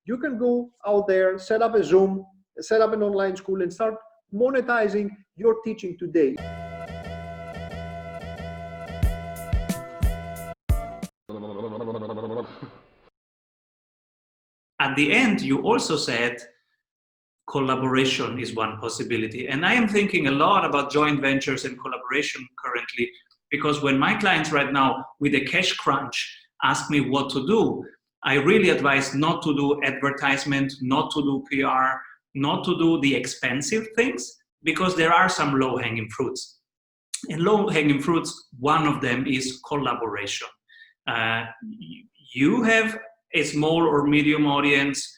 You can go out there, set up a Zoom, set up an online school, and start monetizing your teaching today. At the end, you also said collaboration is one possibility. And I am thinking a lot about joint ventures and collaboration currently, because when my clients right now with a cash crunch ask me what to do, I really advise not to do advertisement, not to do PR, not to do the expensive things, because there are some low-hanging fruits. And low-hanging fruits, one of them is collaboration. You have a small or medium audience,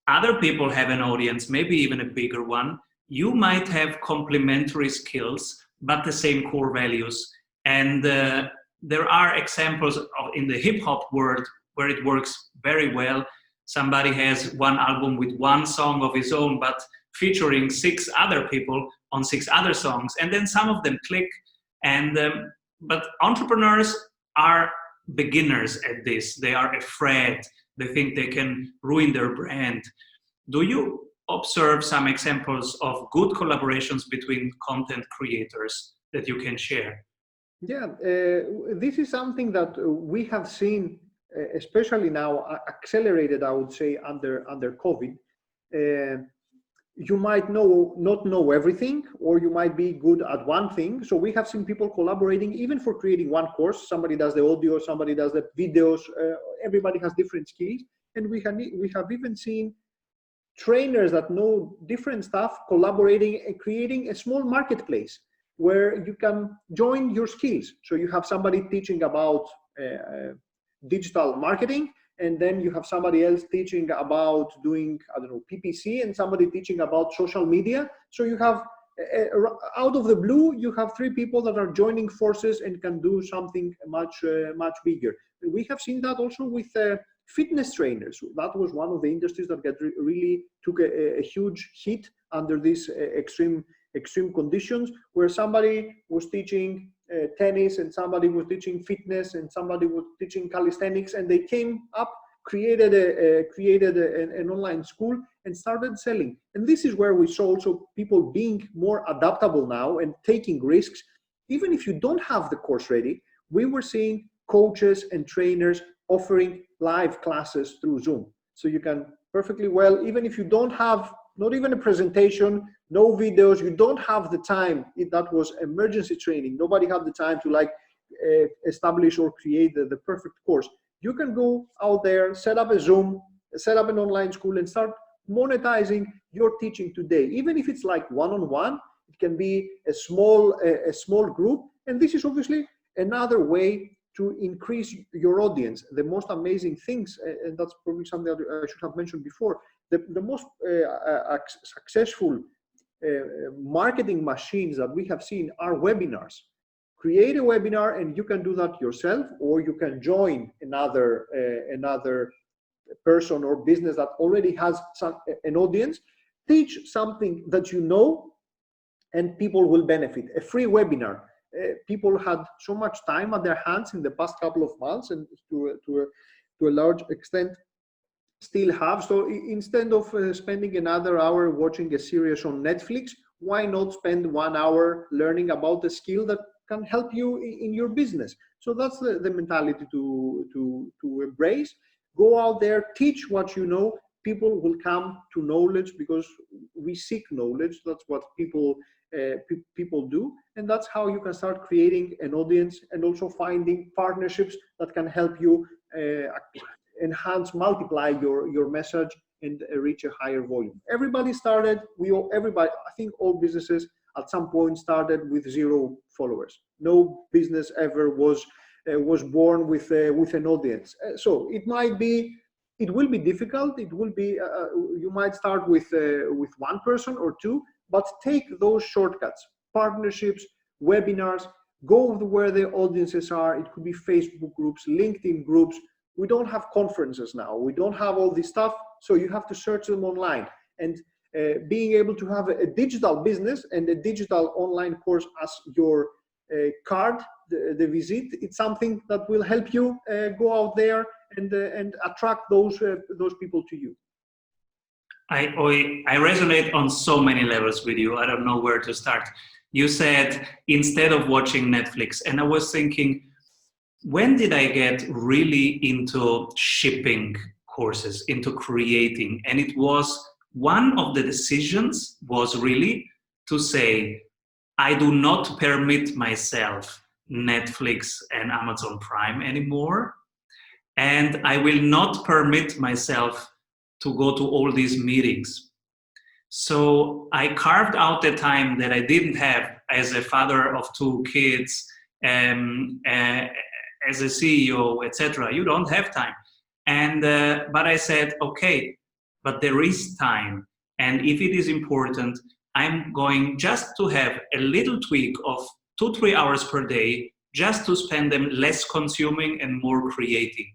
other people have an audience, maybe even a bigger one. You might have complementary skills, but the same core values. And there are examples in the hip hop world where it works very well. Somebody has one album with one song of his own, but featuring 6 other people on 6 other songs. And then some of them click. But entrepreneurs are beginners at this. They are afraid. They think they can ruin their brand. Do you observe some examples of good collaborations between content creators that you can share? Yeah, this is something that we have seen, especially now, accelerated, I would say, under COVID. You might not know everything, or you might be good at one thing. So we have seen people collaborating even for creating one course. Somebody does the audio, somebody does the videos. Everybody has different skills. And we have even seen trainers that know different stuff collaborating and creating a small marketplace where you can join your skills. So you have somebody teaching about digital marketing, and then you have somebody else teaching about doing, I don't know, PPC, and somebody teaching about social media. So you have, out of the blue, you have 3 people that are joining forces and can do something much bigger. We have seen that also with fitness trainers. That was one of the industries that really took a huge hit under these extreme conditions, where somebody was teaching tennis, and somebody was teaching fitness, and somebody was teaching calisthenics, and they came up, created an online school and started selling. And this is where we saw also people being more adaptable now and taking risks. Even if you don't have the course ready, we were seeing coaches and trainers offering live classes through Zoom. So you can perfectly well, even if you don't have not even a presentation, no videos, you don't have the time. That was emergency training. Nobody had the time to establish or create the perfect course. You can go out there, set up a Zoom, set up an online school, and start monetizing your teaching today. Even if it's like one-on-one, it can be a small group. And this is obviously another way to increase your audience. The most amazing things, and that's probably something that I should have mentioned before, the most successful marketing machines that we have seen are webinars. Create a webinar, and you can do that yourself, or you can join another person or business that already has an audience. Teach something that you know, and people will benefit. A free webinar. People had so much time at their hands in the past couple of months, and to a large extent still have. So instead of spending another hour watching a series on Netflix, why not spend 1 hour learning about the skill that can help you in your business? So that's the mentality to embrace. Go out there, teach what you know. People will come to knowledge because we seek knowledge. That's what people do, and that's how you can start creating an audience and also finding partnerships that can help you enhance, multiply your message and reach a higher volume. Everybody started. I think all businesses at some point started with 0 followers. No business ever was born with an audience. So it will be difficult. It will be you might start with 1 person or 2, but take those shortcuts, partnerships, webinars. Go where the audiences are. It could be Facebook groups, LinkedIn groups. We don't have conferences now. We don't have all this stuff, so you have to search them online. And being able to have a digital business and a digital online course as your card, the visit, it's something that will help you go out there and attract those people to you. I resonate on so many levels with you. I don't know where to start. You said instead of watching Netflix, and I was thinking, when did I get really into shipping courses, into creating? And it was one of the decisions was really to say, I do not permit myself Netflix and Amazon Prime anymore. And I will not permit myself to go to all these meetings. So I carved out the time that I didn't have as a father of 2 kids, as a CEO, etc. You don't have time. And but I said, okay, but there is time. And if it is important, I'm going just to have a little tweak of 2-3 hours per day, just to spend them less consuming and more creating.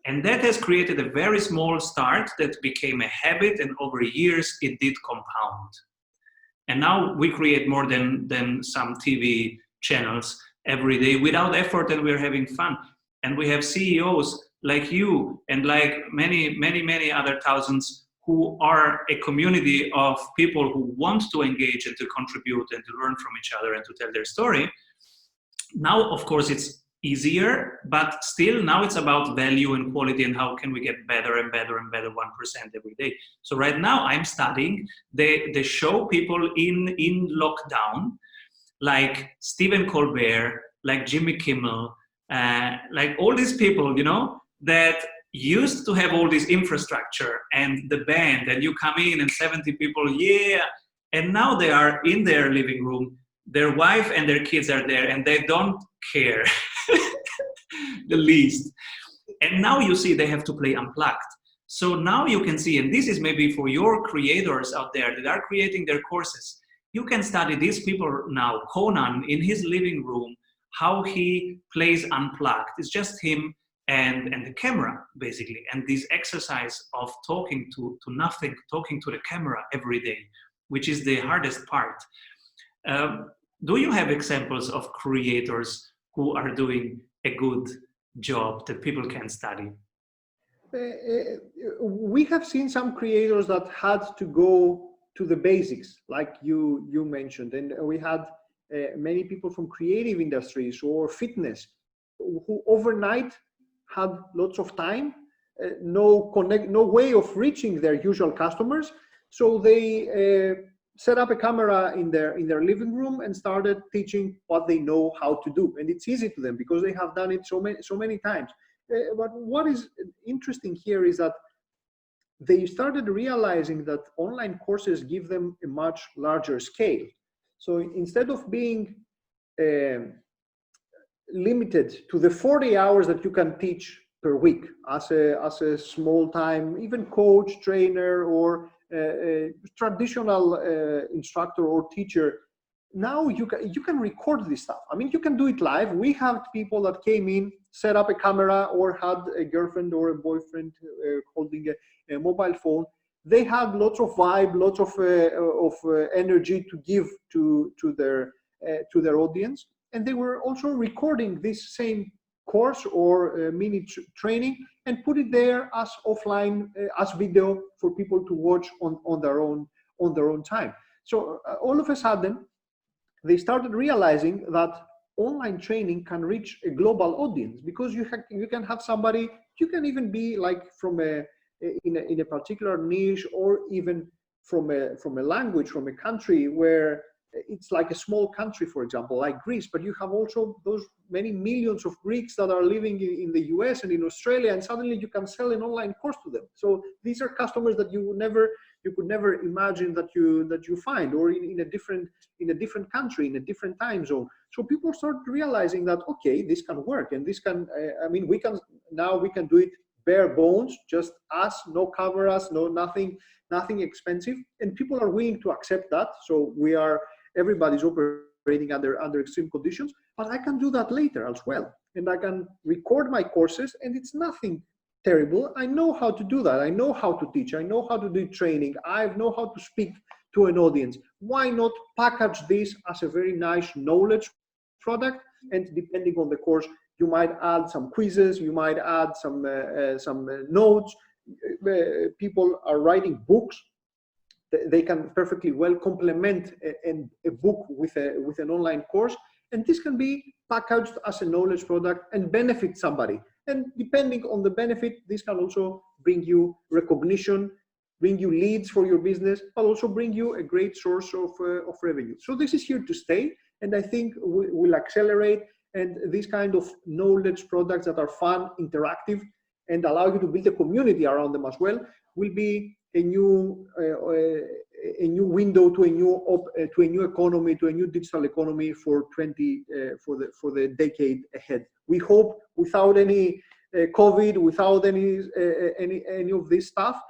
And that has created a very small start that became a habit, and over years it did compound. And now we create more than some TV channels every day without effort, and we're having fun. And we have CEOs like you and like many other thousands who are a community of people who want to engage and to contribute and to learn from each other and to tell their story. Now, of course, it's easier, but still now it's about value and quality and how can we get better and better and better 1% every day. So right now I'm studying the show people in lockdown, like Stephen Colbert, like Jimmy Kimmel, like all these people, you know, that used to have all this infrastructure and the band, and you come in and 70 people, yeah, and now they are in their living room, their wife and their kids are there, and they don't care the least. And now you see they have to play unplugged. So now you can see, and this is maybe for your creators out there that are creating their courses, you can study these people now, Conan in his living room, how he plays unplugged. It's just him and the camera, basically. And this exercise of talking to nothing, talking to the camera every day, which is the hardest part. Do you have examples of creators who are doing a good job that people can study? We have seen some creators that had to go to the basics, like you mentioned, and we had many people from creative industries or fitness who overnight had lots of time, no way of reaching their usual customers, so they set up a camera in their living room and started teaching what they know how to do, and it's easy to them because they have done it so many times. But what is interesting here is that they started realizing that online courses give them a much larger scale. So instead of being limited to the 40 hours that you can teach per week as a small time, even coach, trainer, or traditional instructor or teacher, now you can record this stuff. I mean, you can do it live. We have people that came in, set up a camera, or had a girlfriend or a boyfriend holding a mobile phone. They had lots of vibe, lots of energy to give to their audience, and they were also recording this same course or mini training and put it there as offline, as video for people to watch on their own time. So all of a sudden, they started realizing that online training can reach a global audience, because you can have somebody, you can even be like from in a particular niche, or even from a language, from a country where it's like a small country, for example, like Greece, but you have also those many millions of Greeks that are living in the US and in Australia, and suddenly you can sell an online course to them. So these are customers that you could never imagine that you find, or in a different country, in a different time zone. So people start realizing that, okay, this can work, and this can, we can do it bare bones, just us, no cameras, no nothing expensive, and people are willing to accept that. So everybody's operating under extreme conditions, but I can do that later as well, and I can record my courses, and it's nothing terrible. I know how to do that. I know how to teach. I know how to do training. I know how to speak to an audience. Why not package this as a very nice knowledge product? And depending on the course, You might add some quizzes, you might add some notes. People are writing books. They can perfectly well complement a book with an online course, and this can be packaged as a knowledge product and benefit somebody. And depending on the benefit, this can also bring you recognition, bring you leads for your business, but also bring you a great source of revenue. So this is here to stay, and I think will accelerate. And these kind of knowledge products that are fun, interactive, and allow you to build a community around them as well, will be a new window to a new economy, to a new digital economy for the decade ahead. We hope without any COVID, without any of this stuff,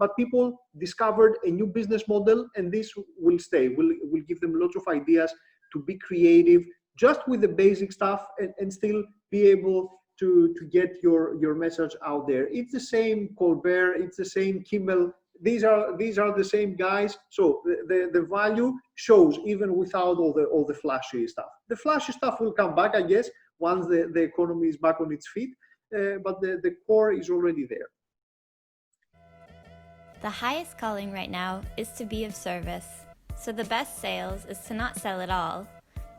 but people discovered a new business model, and this will stay. Will give them lots of ideas to be creative, just with the basic stuff, and still be able to get your message out there. It's the same Colbert, it's the same Kimmel. These are the same guys. So the value shows even without all the flashy stuff. The flashy stuff will come back, I guess, once the economy is back on its feet. But the core is already there. The highest calling right now is to be of service. So the best sales is to not sell at all,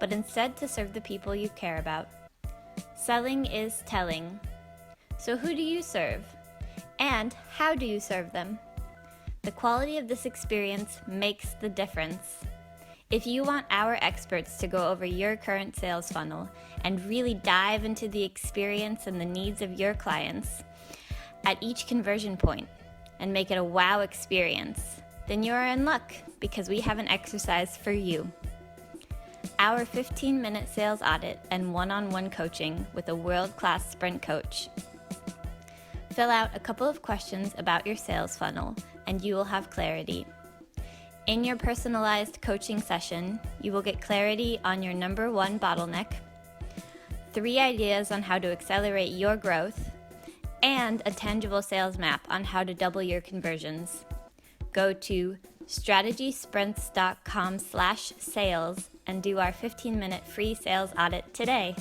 but instead to serve the people you care about. Selling is telling. So who do you serve? And how do you serve them? The quality of this experience makes the difference. If you want our experts to go over your current sales funnel and really dive into the experience and the needs of your clients at each conversion point and make it a wow experience, then you are in luck, because we have an exercise for you. Our 15-minute sales audit and one-on-one coaching with a world-class sprint coach. Fill out a couple of questions about your sales funnel and you will have clarity. In your personalized coaching session, you will get clarity on your number one bottleneck, 3 ideas on how to accelerate your growth, and a tangible sales map on how to double your conversions. Go to strategysprints.com/sales and do our 15-minute free sales audit today.